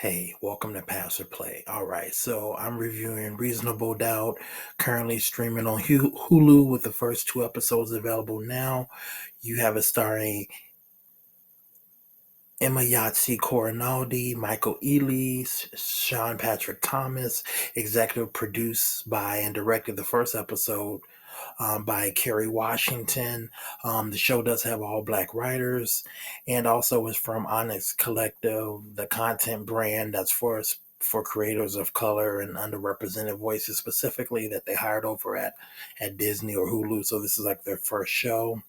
Hey, welcome to Pass or Play. All right, so I'm reviewing Reasonable Doubt, currently streaming on Hulu with the first two episodes available now. You have it starring Emma Yahtzee Corinaldi, Michael Ealy, Sean Patrick Thomas, executive produced by and directed the first episode by Kerry Washington. The show does have all black writers and also is from Onyx Collective, the content brand that's for creators of color and underrepresented voices specifically that they hired over at Disney or Hulu. So this is like their first show.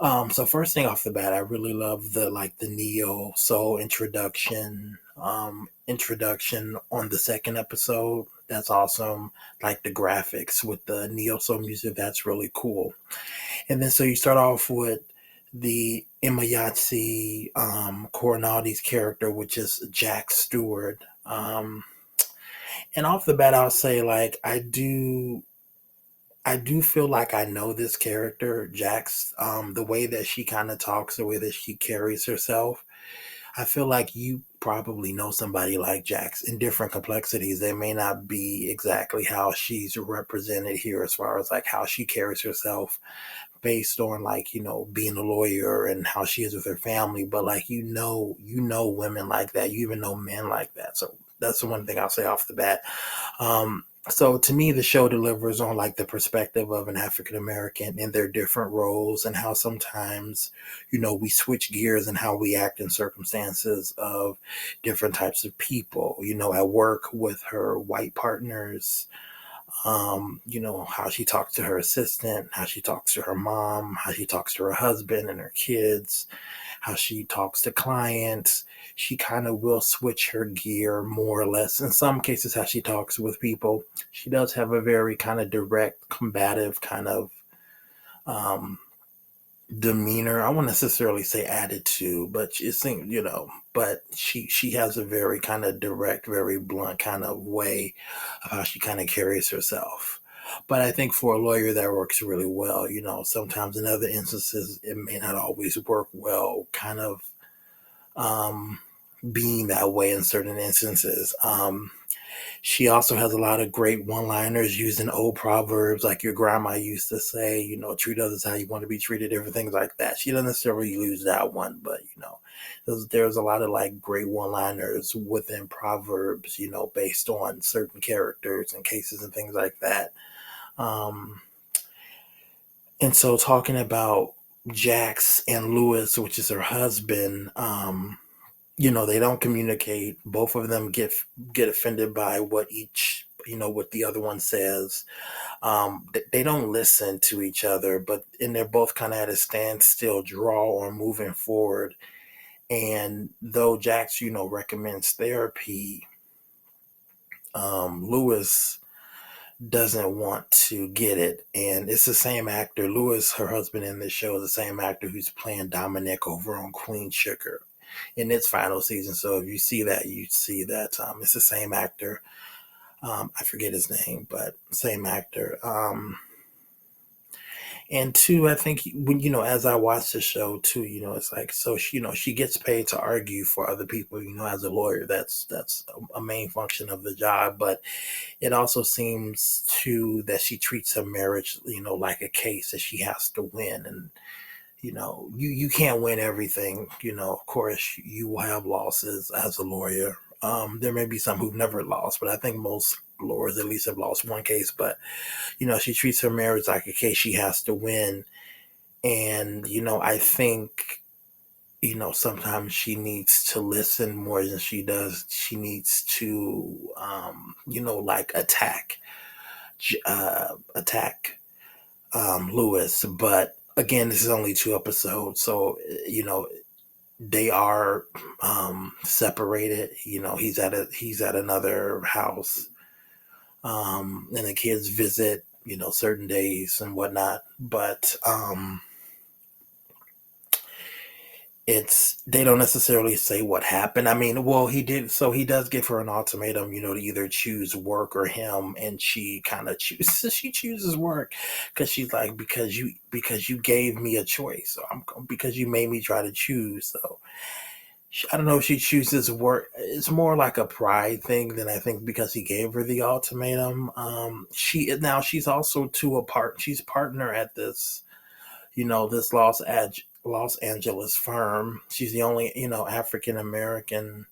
So first thing off the bat, I really love the neo soul introduction on the second episode. That's awesome. Like the graphics with the neo soul music, that's really cool. And then so you start off with the Emma Yahtzee Coronati's character, which is Jack Stewart. And off the bat, I'll say like I do feel like I know this character, Jax, the way that she kind of talks, the way that she carries herself. I feel like you probably know somebody like Jax in different complexities. They may not be exactly how she's represented here as far as like how she carries herself based on like, being a lawyer and how she is with her family, but like you know women like that. You even know men like that. So that's the one thing I'll say off the bat. So to me, the show delivers on like the perspective of an African American in their different roles and how sometimes, we switch gears and how we act in circumstances of different types of people, at work with her white partners, how she talks to her assistant, how she talks to her mom, how she talks to her husband and her kids, how she talks to clients. She kind of will switch her gear more or less. In some cases, how she talks with people, she does have a very kind of direct, combative kind of um, demeanor. I won't necessarily say attitude, but but she has a very kind of direct, very blunt kind of way of how she kind of carries herself. But I think for a lawyer that works really well. Sometimes in other instances it may not always work well, kind of um, being that way in certain instances. She also has a lot of great one-liners using old proverbs like your grandma used to say, treat others how you want to be treated, different things like that. She doesn't necessarily use that one, but there's a lot of like great one-liners within proverbs, based on certain characters and cases and things like that. Um, and so talking about Jax and Lewis, which is her husband, they don't communicate. Both of them get offended by what the other one says. They don't listen to each other, and they're both kind of at a standstill draw on moving forward. And though Jax, recommends therapy, Lewis doesn't want to get it. And it's the same actor, Lewis, her husband in this show, is the same actor who's playing Dominic over on Queen Sugar in its final season. So if you see that, you see that it's the same actor. I forget his name, but same actor. And two, I think when as I watch the show too, it's like so she gets paid to argue for other people. As a lawyer, that's a main function of the job. But it also seems too that she treats her marriage, like a case that she has to win. And you can't win everything. Of course, you will have losses as a lawyer. There may be some who've never lost, but I think most lawyers at least have lost one case. But she treats her marriage like a case she has to win. And I think sometimes she needs to listen more than she does. She needs to like attack Lewis. But again, this is only two episodes, so they are separated. He's at another house, and the kids visit certain days and whatnot. But they don't necessarily say what happened. I mean, well, he does give her an ultimatum, to either choose work or him, and she kind of chooses. She chooses work because she's like, because you gave me a choice, because you made me try to choose. So I don't know if she chooses work. It's more like a pride thing than I think because he gave her the ultimatum. She's also she's partner at this, this Los Angeles firm. She's the only, African American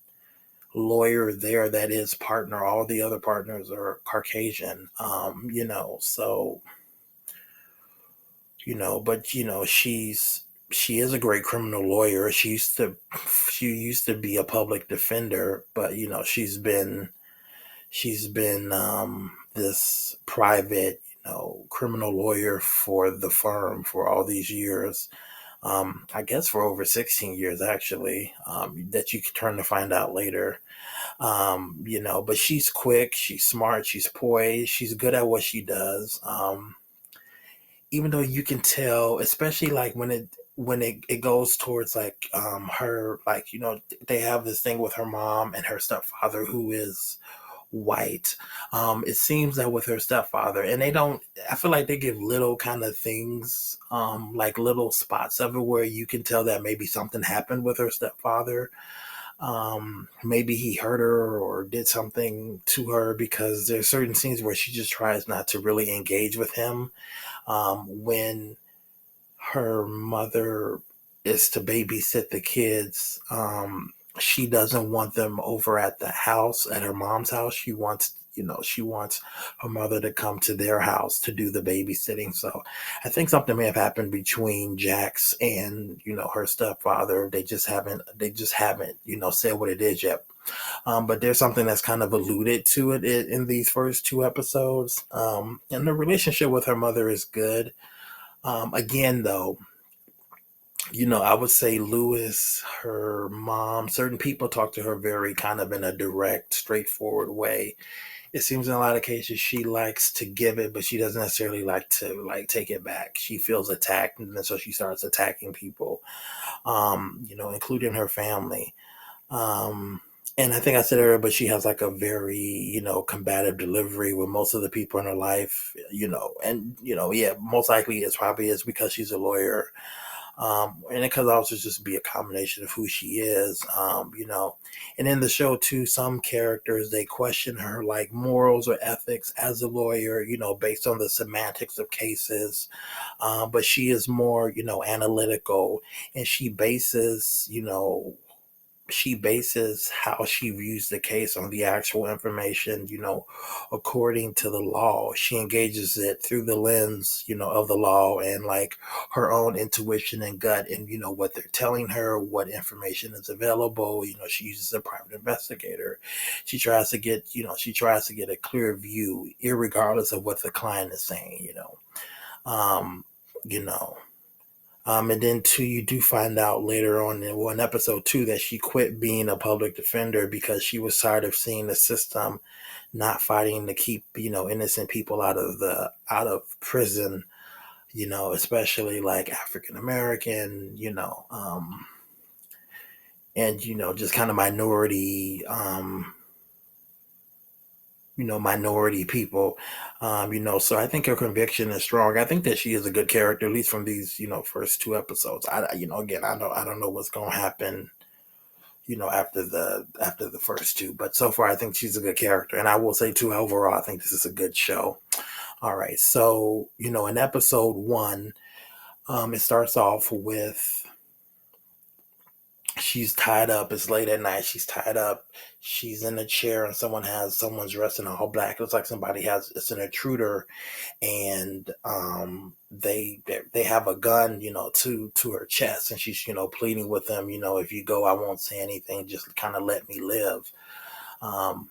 lawyer there that is partner. All the other partners are Caucasian. So but she is a great criminal lawyer. She used to be a public defender, but she's been this private, criminal lawyer for the firm for all these years. I guess for over 16 years actually, that you can turn to find out later. But she's quick, she's smart, she's poised, she's good at what she does. Even though you can tell, especially like when it goes towards like her, like, they have this thing with her mom and her stepfather who is white. It seems that with her stepfather, and they don't, I feel like they give little kind of things, like little spots of it where you can tell that maybe something happened with her stepfather. Maybe he hurt her or did something to her, because there's certain scenes where she just tries not to really engage with him. When her mother is to babysit the kids, she doesn't want them over at the house, at her mom's house. She wants her mother to come to their house to do the babysitting. So I think something may have happened between Jax and, her stepfather. They just haven't, said what it is yet. But there's something that's kind of alluded to it in these first two episodes. And the relationship with her mother is good. Again, though, I would say Lewis, her mom, certain people talk to her very kind of in a direct, straightforward way. It seems in a lot of cases she likes to give it, but she doesn't necessarily like to like take it back. She feels attacked, and then so she starts attacking people, including her family. Um, and I think I said earlier, but she has like a very, combative delivery with most of the people in her life, and, yeah, most likely it's probably is because she's a lawyer. And it could also just be a combination of who she is, and in the show too, some characters, they question her like morals or ethics as a lawyer, based on the semantics of cases. But she is more, analytical, and she bases how she views the case on the actual information, according to the law. She engages it through the lens, of the law, and like her own intuition and gut, and, what they're telling her, what information is available. She uses a private investigator. She tries to get a clear view, irregardless of what the client is saying, Um, you know, and then two, you do find out later on in one episode two that she quit being a public defender because she was tired of seeing the system not fighting to keep, innocent people out of prison, especially like African American, and just kind of minority people. So I think her conviction is strong. I think that she is a good character, at least from these, first two episodes. Again, I don't know what's going to happen, after the first two, but so far I think she's a good character. And I will say too, overall, I think this is a good show. All right. So, in episode one, it starts off with she's tied up. It's late at night. She's tied up. She's in a chair, and someone's dressed in all black. It looks like it's an intruder, and they have a gun, to her chest, and she's, pleading with them, if you go, I won't say anything. Just kind of let me live. Um,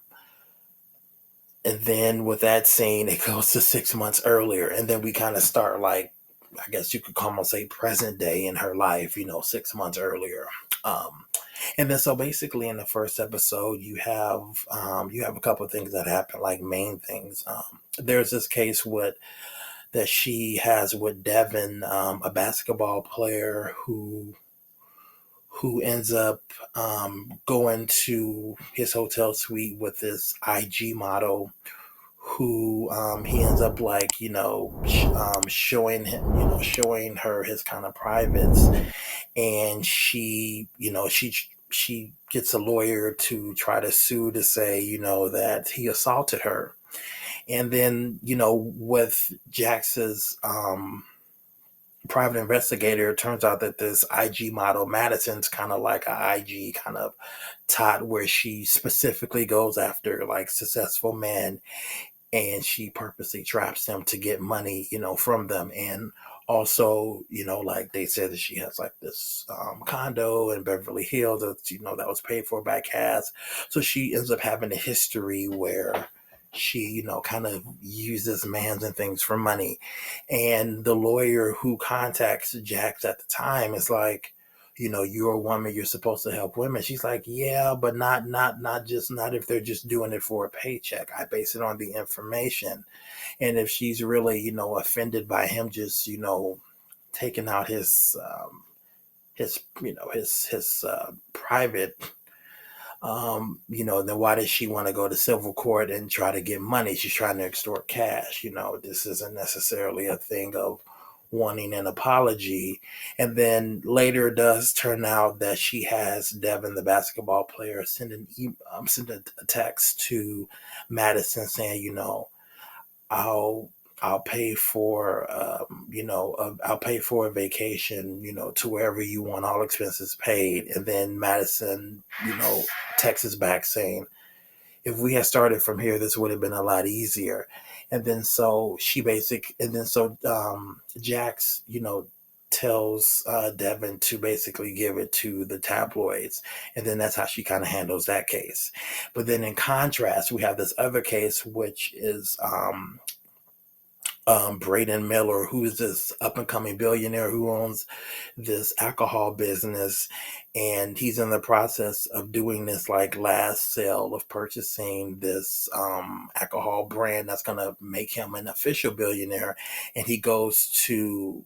and then with that scene, it goes to 6 months earlier, and then we kind of start like, I guess you could almost say present day in her life, 6 months earlier. Um, and then so basically in the first episode, you have a couple of things that happen, like main things. There's this case that she has with Devin, a basketball player who ends up going to his hotel suite with this IG model who he ends up like showing her his kind of privates, and she she gets a lawyer to try to sue to say, that he assaulted her. And then, with Jax's private investigator, it turns out that this IG model Madison's kind of like a IG kind of tot, where she specifically goes after like successful men, and she purposely traps them to get money, from them. And also, like they said that she has like this condo in Beverly Hills that, that was paid for by Cass. So she ends up having a history where she, kind of uses mans and things for money. And the lawyer who contacts Jax at the time is like, you're a woman, you're supposed to help women. She's like, yeah, but not if they're just doing it for a paycheck. I base it on the information. And if she's really, offended by him just, taking out his private, then why does she want to go to civil court and try to get money? She's trying to extort cash. This isn't necessarily a thing of wanting an apology. And then later it does turn out that she has Devin, the basketball player, send a text to Madison saying, I'll I'll pay for I'll pay for a vacation, to wherever you want, all expenses paid. And then Madison, texts back saying, if we had started from here, this would have been a lot easier. And then Jax, tells Devin to basically give it to the tabloids. And then that's how she kind of handles that case. But then in contrast, we have this other case, which is Braden Miller, who is this up and coming billionaire who owns this alcohol business. And he's in the process of doing this like last sale of purchasing this alcohol brand that's going to make him an official billionaire. And he goes to,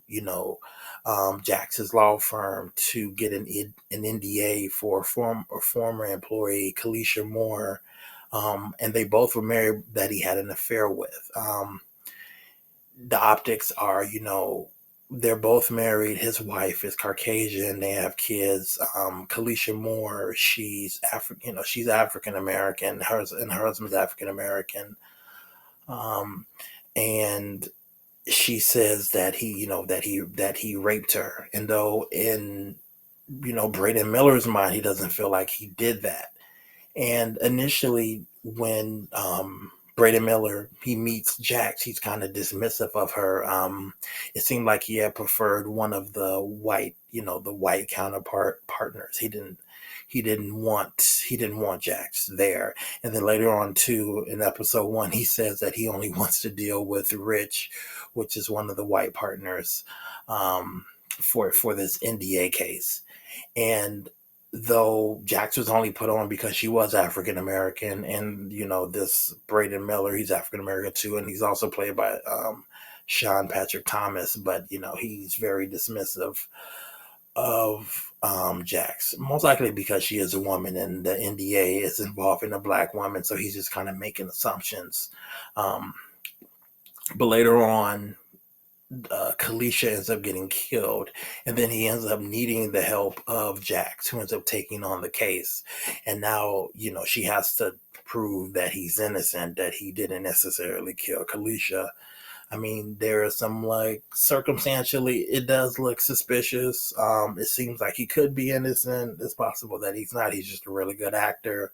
Jax's law firm to get an NDA for a former employee, Kalisha Moore. And they both were married that he had an affair with. The optics are, they're both married. His wife is Caucasian. They have kids. Kalisha Moore, she's African. She's African American. Her husband's African American. And she says that he raped her. And though in Braden Miller's mind, he doesn't feel like he did that. And initially, when Braden Miller he meets Jax, he's kind of dismissive of her. It seemed like he had preferred one of the white, the white counterpart partners. He didn't want Jax there. And then later on too, in episode 1, he says that he only wants to deal with Rich, which is one of the white partners, for this NDA case. And though Jax was only put on because she was African American, and this Braden Miller, he's African American too, and he's also played by Sean Patrick Thomas, but he's very dismissive of Jax, most likely because she is a woman and the NDA is involving a black woman, so he's just kind of making assumptions. But later on, Kalisha ends up getting killed, and then he ends up needing the help of Jax, who ends up taking on the case. And now, she has to prove that he's innocent, that he didn't necessarily kill Kalisha. I mean, there is some like circumstantially, it does look suspicious. It seems like he could be innocent. It's possible that he's not. He's just a really good actor.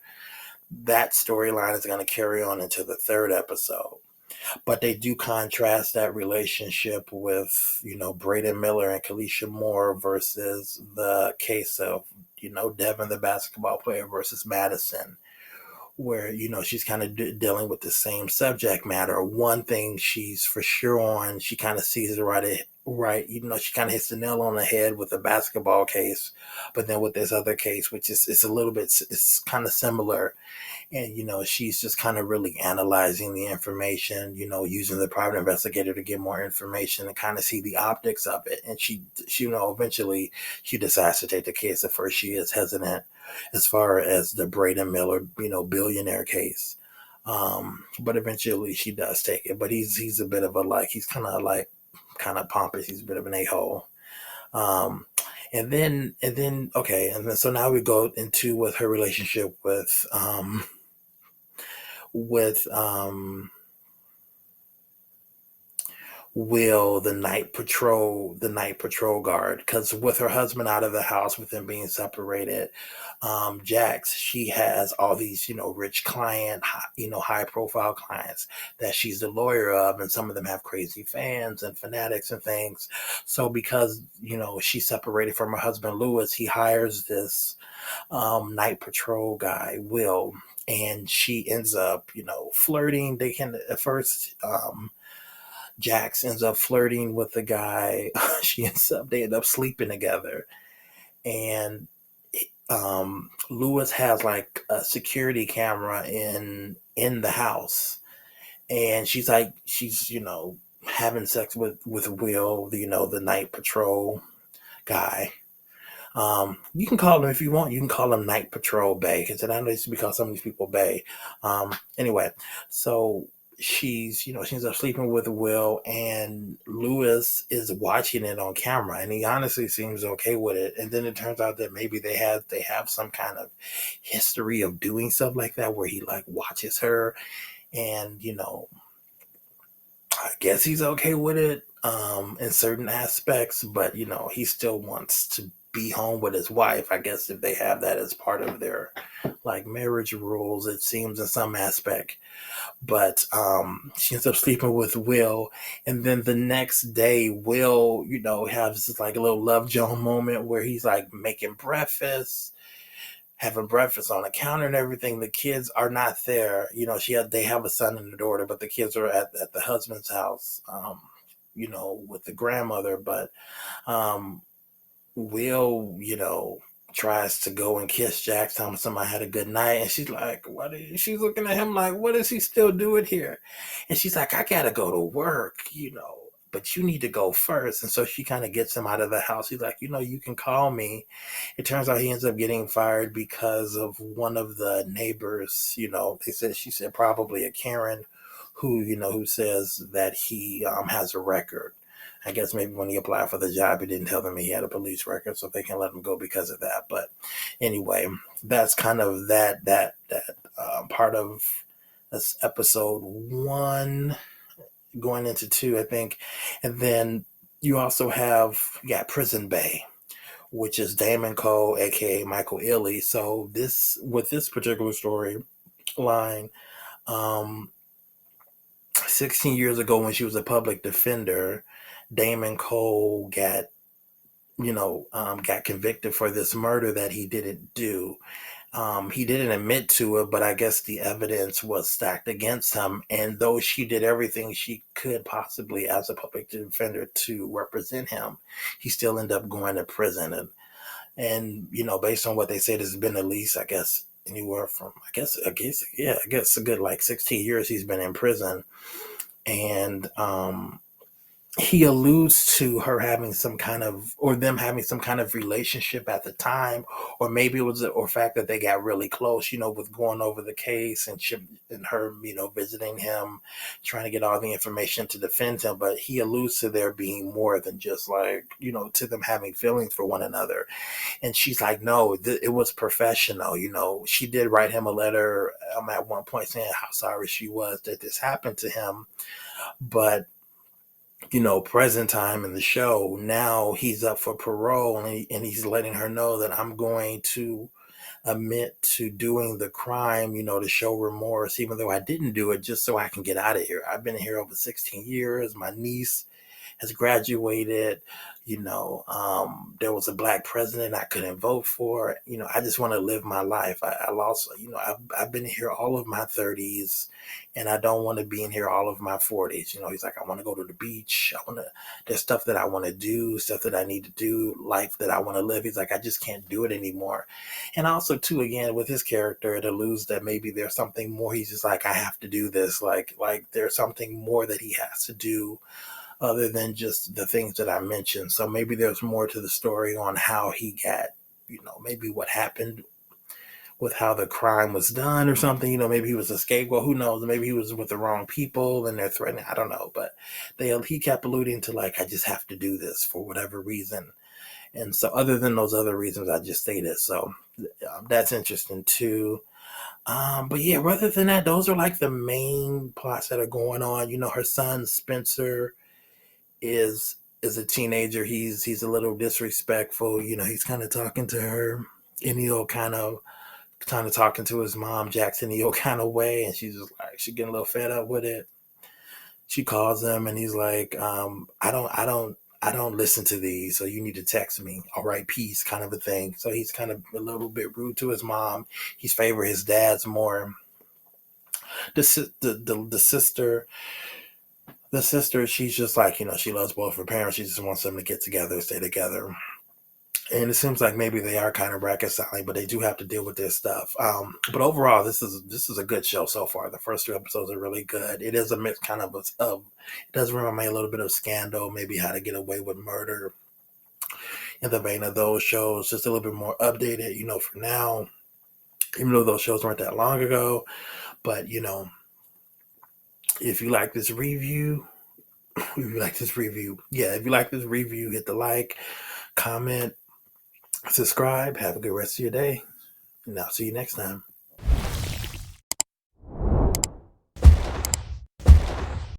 That storyline is going to carry on into the 3rd episode. But they do contrast that relationship with, Braden Miller and Kalisha Moore versus the case of, Devin, the basketball player, versus Madison, where, she's kind of dealing with the same subject matter. One thing she's for sure on, she kind of sees it right, she kind of hits the nail on the head with the basketball case. But then with this other case, which is, it's kind of similar. And, she's just kind of really analyzing the information, using the private investigator to get more information and kind of see the optics of it. And she eventually she decides to take the case. At first, she is hesitant as far as the Braden Miller, billionaire case. But eventually she does take it. But he's a bit of a, like, he's kind of pompous. He's a bit of an a-hole. Um, Okay, and then so now we go into with her relationship with Will, the night patrol guard, because with her husband out of the house, with them being separated, Jax, she has all these, rich high profile clients that she's the lawyer of, and some of them have crazy fans and fanatics and things. So because, she's separated from her husband, Lewis, he hires this night patrol guy, Will, and she ends up, flirting. They can at first, Jax ends up flirting with the guy. They end up sleeping together, and Lewis has like a security camera in the house, and she's having sex with Will, the night patrol guy. You can call him, if you want, you can call him Night Patrol Bay, because I know used to be called some of these people Bay. Anyway, so she ends up sleeping with Will, and Lewis is watching it on camera, and he honestly seems okay with it. And then it turns out that maybe they have some kind of history of doing stuff like that, where he like watches her, and I guess he's okay with it in certain aspects, but he still wants to be home with his wife. I guess if they have that as part of their like marriage rules, it seems in some aspect. But she ends up sleeping with Will, and then the next day, Will, has this like a little love Joan moment where he's like making breakfast, having breakfast on the counter and everything. The kids are not there. They have a son and a daughter, but the kids are at the husband's house, with the grandmother. But um, Will, tries to go and kiss Jax, telling somebody had a good night, and she's like, she's looking at him like, what is he still doing here? And she's like, I gotta go to work, but you need to go first. And so she kind of gets him out of the house. He's like, you can call me. It turns out he ends up getting fired because of one of the neighbors. She said probably a Karen, who says that he has a record. I guess maybe when he applied for the job, he didn't tell them he had a police record, so they can let him go because of that. But anyway, that's kind of that part of this episode one, going into two, I think. And then you also have Prison Bay, which is Damon Cole, aka Michael Ealy. So with this particular storyline, 16 years ago, when she was a public defender, Damon Cole got convicted for this murder that he didn't do. He didn't admit to it, but I guess the evidence was stacked against him. And though she did everything she could possibly as a public defender to represent him, he still ended up going to prison. And based on what they said, it's been at least, I guess, anywhere from, I guess a good like 16 years he's been in prison. And he alludes to her having some kind of, or them having some kind of relationship at the time, or maybe it was or fact that they got really close, with going over the case, and her, visiting him, trying to get all the information to defend him. But he alludes to there being more than just like, to them having feelings for one another. And she's like, no, it was professional. She did write him a letter at one point saying how sorry she was that this happened to him. But present time in the show, now he's up for parole, and he's letting her know that I'm going to admit to doing the crime, to show remorse, even though I didn't do it, just so I can get out of here. I've been here over 16 years. My niece has graduated. There was a black president I couldn't vote for. I just want to live my life. I lost, I've been here all of my 30s, and I don't want to be in here all of my 40s. He's like, I want to go to the beach. There's stuff that I want to do, stuff that I need to do, life that I want to live. He's like, I just can't do it anymore. And also, too, again, with his character, it alludes that maybe there's something more. He's just like, I have to do this. Like there's something more that he has to do other than just the things that I mentioned. So maybe there's more to the story on how he got, maybe what happened with how the crime was done or something. Maybe he was a scapegoat. Who knows? Maybe he was with the wrong people and they're threatening. I don't know. But he kept alluding to like, I just have to do this for whatever reason. And so, other than those other reasons I just stated, so that's interesting too. But yeah, rather than that, those are like the main plots that are going on. You know, her son Spencer is a teenager. He's a little disrespectful. You know, he's kind of talking to her in the old kind of talking to his mom, Jackson, the old kind of way, and she's just like she's getting a little fed up with it. She calls him, and he's like, I don't listen to these, so you need to text me. All right, peace, kind of a thing. So he's kind of a little bit rude to his mom. He's favor his dad's more. The sister, she's just like, she loves both her parents. She just wants them to get together, stay together. And it seems like maybe they are kind of reconciling, but they do have to deal with their stuff. But overall, this is a good show so far. The first two episodes are really good. It is a mix, kind of it does remind me a little bit of Scandal, maybe How to Get Away with Murder, in the vein of those shows, just a little bit more updated, for now. Even though those shows weren't that long ago, but if you like this review, if you like this review, hit the like, comment, subscribe. Have a good rest of your day, and I'll see you next time.